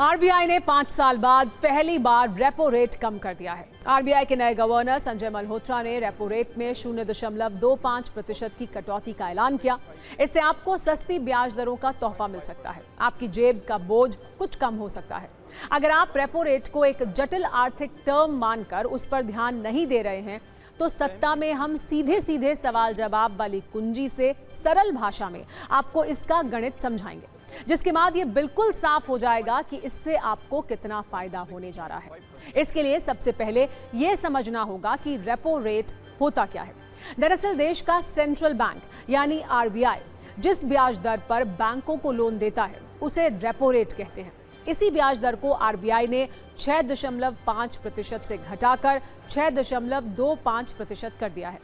RBI ने 5 साल बाद पहली बार रेपो रेट कम कर दिया है। आरबीआई के नए गवर्नर संजय मल्होत्रा ने रेपो रेट में 0.25% की कटौती का ऐलान किया। इससे आपको सस्ती ब्याज दरों का तोहफा मिल सकता है। आपकी जेब का बोझ कुछ कम हो सकता है। अगर आप रेपो रेट को एक जटिल आर्थिक टर्म मानकर उस पर ध्यान नहीं दे रहे हैं, तो सत्ता में हम सीधे सीधे सवाल जवाब वाली कुंजी से सरल भाषा में आपको इसका गणित समझाएंगे, जिसके बाद ये बिल्कुल साफ हो जाएगा कि इससे आपको कितना फायदा होने जा रहा है। इसके लिए सबसे पहले ये समझना होगा कि रेपो रेट होता क्या है। दरअसल देश का सेंट्रल बैंक यानी आरबीआई जिस ब्याज दर पर बैंकों को लोन देता है उसे रेपो रेट कहते हैं। इसी ब्याज दर को आरबीआई ने 6.5% से घटाकर 6.25% कर दिया है।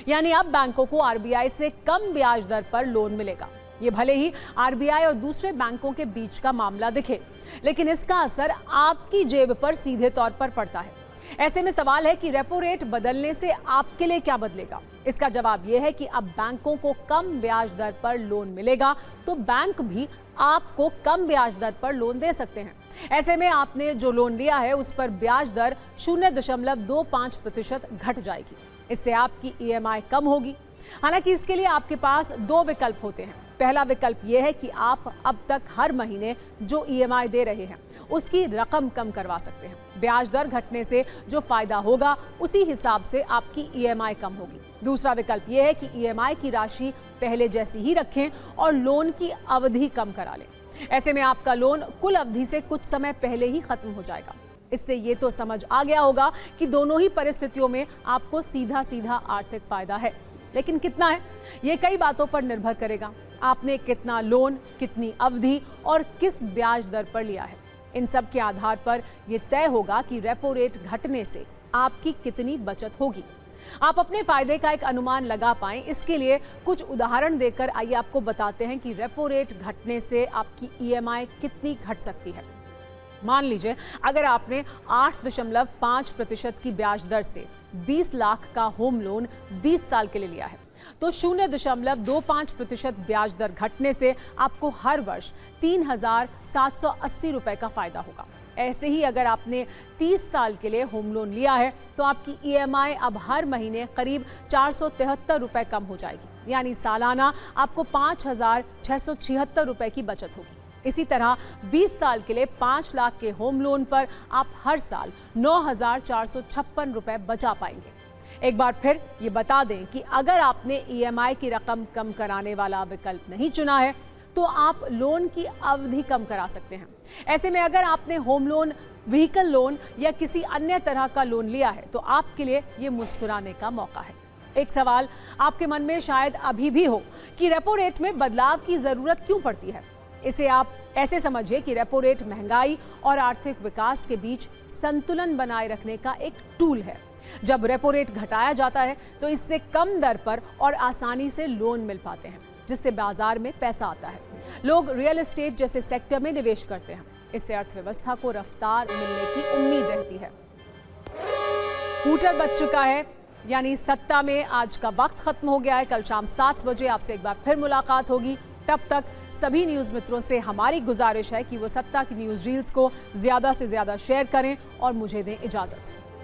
यानी अब बैंकों को आरबीआई से कम ब्याज दर पर लोन मिलेगा। ये भले ही आरबीआई और दूसरे बैंकों के बीच का मामला दिखे, लेकिन इसका असर आपकी जेब पर सीधे तौर पर पड़ता है। ऐसे में सवाल है कि रेपो रेट बदलने से आपके लिए क्या बदलेगा। इसका जवाब यह है कि अब बैंकों को कम ब्याज दर पर लोन मिलेगा, तो बैंक भी आपको कम ब्याज दर पर लोन दे सकते हैं। ऐसे में आपने जो लोन लिया है उस पर ब्याज दर 0.25% घट जाएगी। इससे आपकी ईएमआई कम होगी। हालांकि इसके लिए आपके पास दो विकल्प होते हैं। पहला विकल्प यह है कि आप अब तक हर महीने जो ईएमआई दे रहे हैं उसकी रकम कम करवा सकते हैं। ब्याज दर घटने से जो फायदा होगा उसी हिसाब से आपकी ईएमआई कम होगी। दूसरा विकल्प यह है कि ईएमआई की राशि पहले जैसी ही रखें और लोन की अवधि कम करा लें। ऐसे में आपका लोन कुल अवधि से कुछ समय पहले ही खत्म हो जाएगा। इससे ये तो समझ आ गया होगा कि दोनों ही परिस्थितियों में आपको सीधा सीधा आर्थिक फायदा है, लेकिन कितना है ये कई बातों पर निर्भर करेगा। आपने कितना लोन, कितनी अवधि और किस ब्याज दर पर लिया है। इन सब के आधार पर यह तय होगा कि रेपो रेट घटने से आपकी कितनी बचत होगी। आप अपने फायदे का एक अनुमान लगा पाएं, इसके लिए कुछ उदाहरण देकर आइए आपको बताते हैं कि रेपो रेट घटने से आपकी ईएमआई कितनी घट सकती है। मान लीजिए अगर आपने 8.5% की ब्याज दर से 20 लाख का होम लोन 20 साल के लिए लिया है, तो 0.25% ब्याज दर घटने से आपको हर वर्ष 3,780 रुपए का फायदा होगा। ऐसे ही अगर आपने 30 साल के लिए होम लोन लिया है तो आपकी ईएमआई अब हर महीने करीब 473 रुपए कम हो जाएगी। यानी सालाना आपको 5,676 रुपए की बचत होगी। इसी तरह 20 साल के लिए 5 लाख के होम लोन पर आप हर साल 9,456 रुपए बचा पाएंगे। एक बार फिर ये बता दें कि अगर आपने ईएमआई की रकम कम कराने वाला विकल्प नहीं चुना है तो आप लोन की अवधि कम करा सकते हैं। ऐसे में अगर आपने होम लोन, व्हीकल लोन या किसी अन्य तरह का लोन लिया है तो आपके लिए ये मुस्कुराने का मौका है। एक सवाल आपके मन में शायद अभी भी हो कि रेपो रेट में बदलाव की जरूरत क्यों पड़ती है। इसे आप ऐसे समझिए कि रेपो रेट महंगाई और आर्थिक विकास के बीच संतुलन बनाए रखने का एक टूल है। जब रेपो रेट घटाया जाता है तो इससे कम दर पर और आसानी से लोन मिल पाते हैं, जिससे बाजार में पैसा आता है। लोग रियल एस्टेट जैसे सेक्टर में निवेश करते हैं। इससे अर्थव्यवस्था को रफ्तार मिलने की उम्मीद रहती है। हूटर बज चुका है, यानी सत्ता में आज का वक्त खत्म हो गया है। कल शाम 7 बजे आपसे एक बार फिर मुलाकात होगी। तब तक सभी न्यूज़ मित्रों से हमारी गुजारिश है कि वो सत्ता की न्यूज़ रील्स को ज़्यादा से ज़्यादा शेयर करें और मुझे दें इजाज़त।